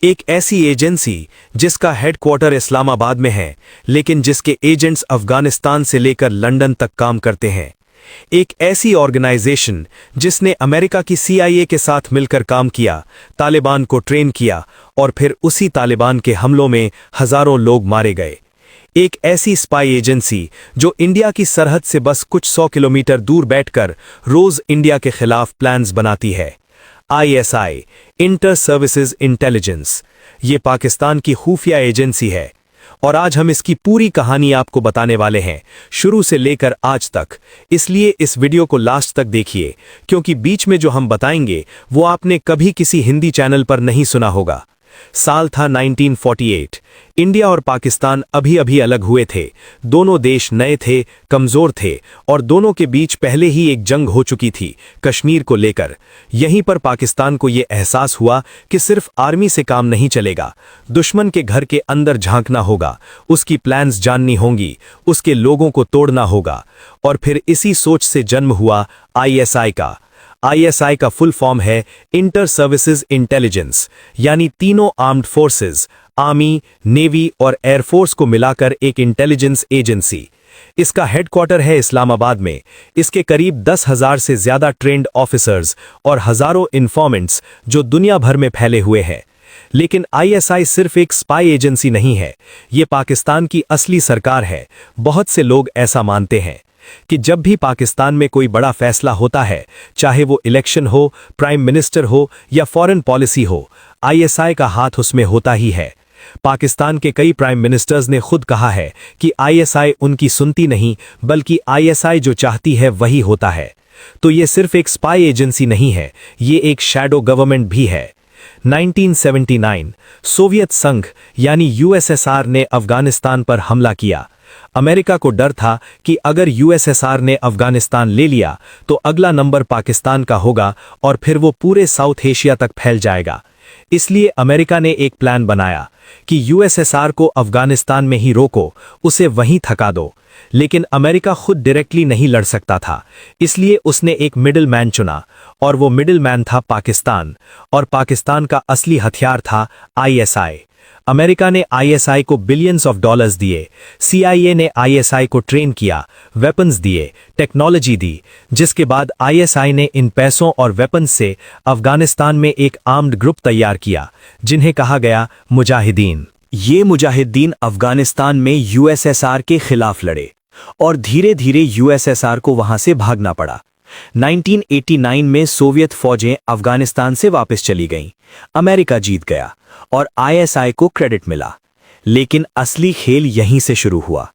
एक ऐसी एजेंसी जिसका हेडक्वार्टर इस्लामाबाद में है, लेकिन जिसके एजेंट्स अफगानिस्तान से लेकर लंदन तक काम करते हैं। एक ऐसी ऑर्गेनाइजेशन जिसने अमेरिका की CIA के साथ मिलकर काम किया, तालिबान को ट्रेन किया और फिर उसी तालिबान के हमलों में हजारों लोग मारे गए। एक ऐसी स्पाई एजेंसी जो इंडिया की सरहद से बस कुछ 100 किलोमीटर दूर बैठकर रोज इंडिया के खिलाफ प्लान्स बनाती है। ISI, इंटर सर्विसेज इंटेलिजेंस, ये पाकिस्तान की खुफिया एजेंसी है और आज हम इसकी पूरी कहानी आपको बताने वाले हैं, शुरू से लेकर आज तक। इसलिए इस वीडियो को लास्ट तक देखिए, क्योंकि बीच में जो हम बताएंगे वो आपने कभी किसी हिंदी चैनल पर नहीं सुना होगा। साल था 1948। इंडिया और पाकिस्तान अभी अभी अलग हुए थे। दोनों देश नए थे, कमजोर थे और दोनों के बीच पहले ही एक जंग हो चुकी थी कश्मीर को लेकर। यहीं पर पाकिस्तान को यह एहसास हुआ कि सिर्फ आर्मी से काम नहीं चलेगा, दुश्मन के घर के अंदर झांकना होगा, उसकी प्लान्स जाननी होंगी, उसके लोगों को तोड़ना होगा। और फिर इसी सोच से जन्म हुआ ISI का। ISI का फुल फॉर्म है इंटर सर्विसेज इंटेलिजेंस, यानी तीनों आर्म्ड फोर्सेस, आर्मी, नेवी और एयरफोर्स को मिलाकर एक इंटेलिजेंस एजेंसी। इसका हेडक्वार्टर है इस्लामाबाद में। इसके करीब 10,000 से ज्यादा ट्रेंड ऑफिसर्स और हजारों इन्फॉर्मेंट्स जो दुनिया भर में फैले हुए हैं। लेकिन ISI सिर्फ एक स्पाई एजेंसी नहीं है, ये पाकिस्तान की असली सरकार है। बहुत से लोग ऐसा मानते हैं कि जब भी पाकिस्तान में कोई बड़ा फैसला होता है, चाहे वो इलेक्शन हो, प्राइम मिनिस्टर हो या फॉरेन पॉलिसी हो, ISI का हाथ उसमें होता ही है। पाकिस्तान के कई प्राइम मिनिस्टर्स ने खुद कहा है कि ISI उनकी सुनती नहीं, बल्कि ISI जो चाहती है वही होता है। तो ये सिर्फ एक स्पाई एजेंसी नहीं है, ये एक शैडो गवर्नमेंट भी है। 1979 सोवियत संघ यानी USSR ने अफगानिस्तान पर हमला किया। अमेरिका को डर था कि अगर USSR ने अफगानिस्तान ले लिया तो अगला नंबर पाकिस्तान का होगा और फिर वो पूरे साउथ एशिया तक फैल जाएगा। इसलिए अमेरिका ने एक प्लान बनाया कि USSR को अफगानिस्तान में ही रोको, उसे वहीं थका दो। लेकिन अमेरिका खुद डायरेक्टली नहीं लड़ सकता था, इसलिए उसने एक मिडिल मैन चुना और वो मिडिल मैन था पाकिस्तान। और पाकिस्तान का असली हथियार था ISI। अमेरिका ने ISI को बिलियंस ऑफ डॉलर्स दिए, CIA ने ISI को ट्रेन किया, वेपन्स दिए, टेक्नोलॉजी दी, जिसके बाद ISI ने इन पैसों और वेपन्स से अफगानिस्तान में एक आर्म्ड ग्रुप तैयार किया, जिन्हें कहा गया मुजाहिदीन। ये मुजाहिदीन अफगानिस्तान में USSR के खिलाफ लड़े और धीरे धीरे USSR को वहां से भागना पड़ा। 1989 में सोवियत फौजें अफगानिस्तान से वापस चली गईं, अमेरिका जीत गया और ISI को क्रेडिट मिला। लेकिन असली खेल यहीं से शुरू हुआ।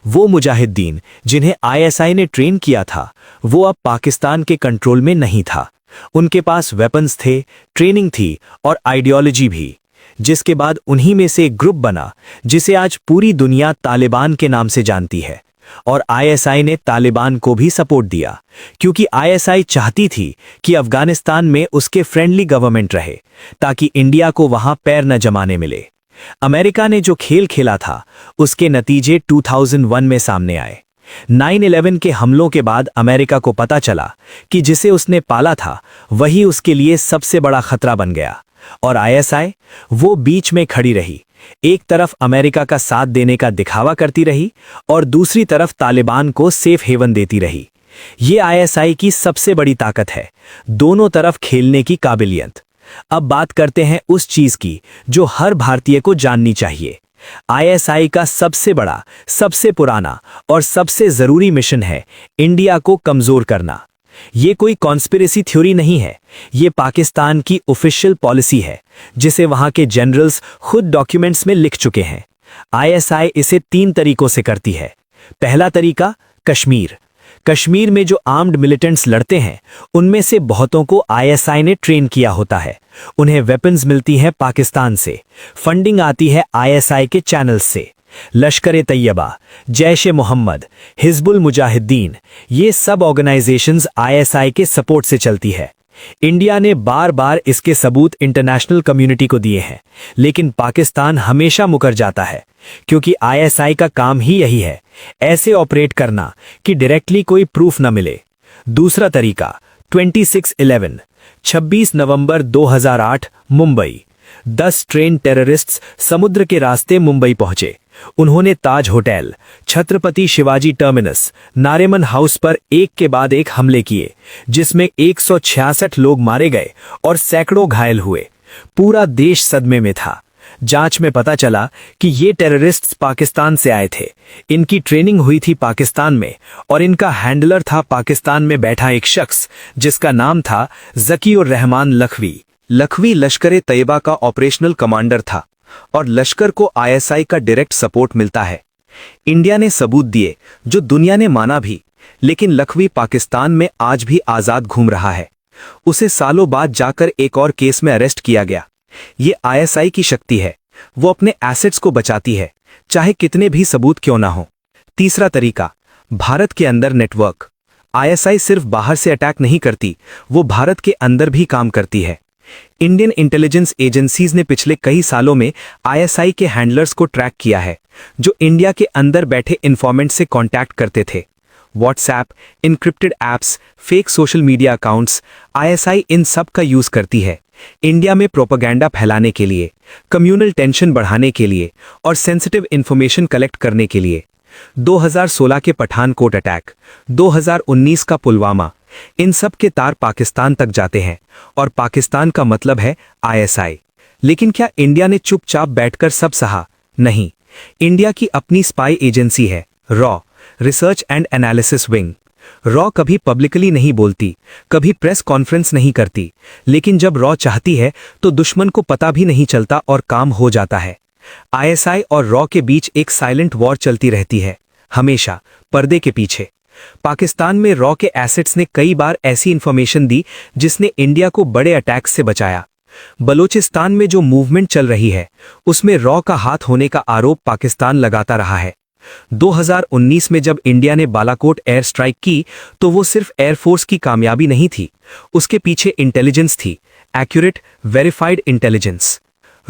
वो मुजाहिदीन जिन्हें ISI ने ट्रेन किया था, वो अब पाकिस्तान के कंट्रोल में नहीं था। उनके पास वेपन्स थे, ट्रेनिंग थी और आइडियोलॉजी भी, जिसके बाद उन्हीं में से एक ग्रुप बना जिसे आज पूरी दुनिया तालिबान के नाम से जानती है। और ISI ने तालिबान को भी सपोर्ट दिया, क्योंकि ISI चाहती थी कि अफगानिस्तान में उसके फ्रेंडली गवर्नमेंट रहे, ताकि इंडिया को वहां पैर न जमाने मिले। अमेरिका ने जो खेल खेला था, उसके नतीजे 2001 में सामने आए। 9/11 के हमलों के बाद अमेरिका को पता चला कि जिसे उसने पाला था वही उसके लिए सबसे बड़ा खतरा बन गया। और ISI वो बीच में खड़ी रही, एक तरफ अमेरिका का साथ देने का दिखावा करती रही और दूसरी तरफ तालिबान को सेफ हेवन देती रही। ये ISI की सबसे बड़ी ताकत है, दोनों तरफ खेलने की काबिलियत। अब बात करते हैं उस चीज की जो हर भारतीय को जाननी चाहिए। ISI का सबसे बड़ा, सबसे पुराना और सबसे जरूरी मिशन है इंडिया को कमजोर करना। ये कोई कॉन्स्पिरेसी थ्योरी नहीं है, ये पाकिस्तान की ऑफिशियल पॉलिसी है, जिसे वहां के जनरल्स खुद डॉक्यूमेंट्स में लिख चुके हैं। ISI इसे 3 तरीकों से करती है। पहला तरीका, कश्मीर। कश्मीर में जो आर्म्ड मिलिटेंट्स लड़ते हैं, उनमें से बहुतों को ISI ने ट्रेन किया होता है। उन्हें वेपन्स मिलती हैं पाकिस्तान से, फंडिंग आती है ISI के चैनल्स से। लश्कर-ए-तैयबा, जैश-ए-मोहम्मद, हिजबुल मुजाहिदीन, ये सब ऑर्गेनाइजेशंस ISI के सपोर्ट से चलती है। इंडिया ने बार बार इसके सबूत इंटरनेशनल कम्युनिटी को दिए हैं, लेकिन पाकिस्तान हमेशा मुकर जाता है, क्योंकि ISI का काम ही यही है, ऐसे ऑपरेट करना कि डायरेक्टली कोई प्रूफ न मिले। दूसरा तरीका, 26/11, 26 नवंबर 2008, मुंबई। 10 ट्रेन टेररिस्ट्स समुद्र के रास्ते मुंबई पहुंचे। उन्होंने Taj hotel, Chhatrapati Shivaji terminus, Nariman house पर एक के बाद एक हमले किए, जिसमें 166 लोग मारे गए और सैकड़ों घायल हुए। पूरा देश सदमे में था। जांच में पता चला कि ये टेररिस्ट्स पाकिस्तान से आए थे। इनकी ट्रेनिंग हुई थी पाकिस्तान में और इनका हैंडलर था पाकिस्तान में बैठा एक शख्स जिसका नाम था ज़कीउर रहमान लखवी। लखवी लश्कर तैयबा का ऑपरेशनल कमांडर था और लश्कर को आईएसआई का डायरेक्ट सपोर्ट मिलता है। इंडिया ने सबूत दिए जो दुनिया ने माना भी, लेकिन लखवी पाकिस्तान में आज भी आजाद घूम रहा है। उसे सालों बाद जाकर एक और केस में अरेस्ट किया गया। ये आईएसआई की शक्ति है, वो अपने एसेट्स को बचाती है, चाहे कितने भी सबूत क्यों ना हो। तीसरा तरीका, भारत के अंदर नेटवर्क। आईएसआई सिर्फ बाहर से अटैक नहीं करती, वो भारत के अंदर भी काम करती है। इंडियन इंटेलिजेंस एजेंसीज ने पिछले कई सालों में आईएसआई के हैंडलर्स को ट्रैक किया है, जो इंडिया के अंदर बैठे इन्फॉर्मेंट से कांटेक्ट करते थे। WhatsApp, encrypted apps, fake social media accounts, ISI इन सब का यूज करती है इंडिया में प्रोपेगेंडा फैलाने के लिए, कम्युनल टेंशन बढ़ाने के लिए और सेंसिटिव इंफॉर्मेशन कलेक्ट करने के लिए। 2016 के पठानकोट अटैक, 2019 का पुलवामा, इन सब के तार पाकिस्तान तक जाते हैं और पाकिस्तान का मतलब है आईएसआई। लेकिन क्या इंडिया ने चुपचाप बैठकर सब सहा? नहीं। इंडिया की अपनी स्पाई एजेंसी है, raw, research and analysis wing. Raw कभी पब्लिकली नहीं बोलती, कभी प्रेस कॉन्फ्रेंस नहीं करती, लेकिन जब रॉ चाहती है तो दुश्मन को पता भी नहीं चलता और काम हो जाता है। आईएसआई और रॉ के बीच एक साइलेंट वॉर चलती रहती है, हमेशा पर्दे के पीछे। पाकिस्तान में रॉ के एसेट्स ने कई बार ऐसी इंफॉर्मेशन दी जिसने इंडिया को बड़े अटैक्स से बचाया। बलूचिस्तान में जो मूवमेंट चल रही है, उसमें रॉ का हाथ होने का आरोप पाकिस्तान लगाता रहा है। 2019 में जब इंडिया ने बालाकोट एयर स्ट्राइक की, तो वो सिर्फ एयरफोर्स की कामयाबी नहीं थी, उसके पीछे इंटेलिजेंस थी, एक्यूरेट, वेरीफाइड इंटेलिजेंस।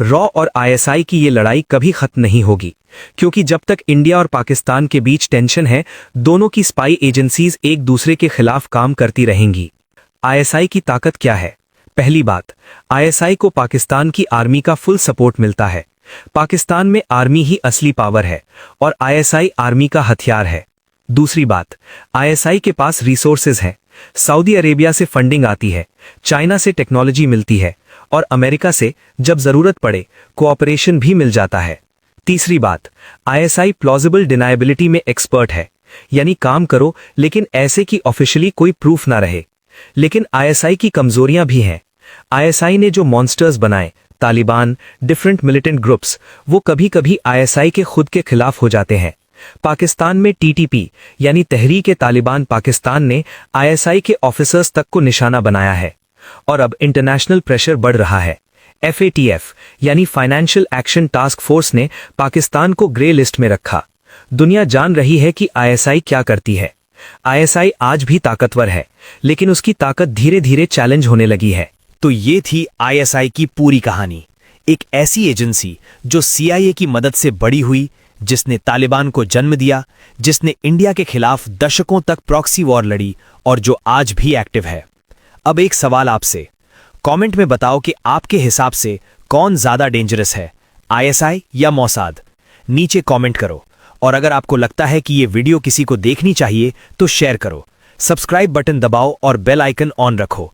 रॉ और आईएसआई की ये लड़ाई कभी खत्म नहीं होगी, क्योंकि जब तक इंडिया और पाकिस्तान के बीच टेंशन है, दोनों की स्पाई एजेंसीज एक दूसरे के खिलाफ काम करती रहेंगी। आईएसआई की ताकत क्या है? पहली बात, आईएसआई को पाकिस्तान की आर्मी का फुल सपोर्ट मिलता है। पाकिस्तान में आर्मी ही असली पावर है और आईएसआई आर्मी का हथियार है। दूसरी बात, आईएसआई के पास रिसोर्सेज हैं। सऊदी अरेबिया से फंडिंग आती है, चाइना से टेक्नोलॉजी मिलती है और अमेरिका से जब जरूरत पड़े कोऑपरेशन भी मिल जाता है। तीसरी बात, आईएसआई प्लॉजिबल डिनायबिलिटी में एक्सपर्ट है, यानी काम करो लेकिन ऐसे कि ऑफिशियली कोई प्रूफ ना रहे। लेकिन आईएसआई की कमजोरियां भी हैं। आईएसआई ने जो मॉन्स्टर्स बनाए, तालिबान, डिफरेंट मिलिटेंट ग्रुप्स, वो कभी कभी आईएसआई के खुद के खिलाफ हो जाते हैं। पाकिस्तान में टीटीपी यानी तहरीक तालिबान पाकिस्तान ने आईएसआई के ऑफिसर्स तक को निशाना बनाया है और अब इंटरनेशनल प्रेशर बढ़ रहा है। एफएटीएफ यानी फाइनेंशियल एक्शन टास्क फोर्स ने पाकिस्तान को ग्रे लिस्ट में रखा। दुनिया जान रही है कि आईएसआई क्या करती है। आईएसआई आज भी ताकतवर है, लेकिन उसकी ताकत धीरे धीरे चैलेंज होने लगी है। तो ये थी आईएसआई की पूरी कहानी। एक ऐसी एजेंसी जो सीआईए की मदद से बड़ी हुई, जिसने तालिबान को जन्म दिया, जिसने इंडिया के खिलाफ दशकों तक प्रॉक्सी वॉर लड़ी और जो आज भी एक्टिव है। अब एक सवाल आपसे, कमेंट में बताओ कि आपके हिसाब से कौन ज्यादा डेंजरस है, आईएसआई या मोसाद? नीचे कमेंट करो और अगर आपको लगता है कि ये वीडियो किसी को देखनी चाहिए तो शेयर करो। सब्सक्राइब बटन दबाओ और बेल आइकन ऑन रखो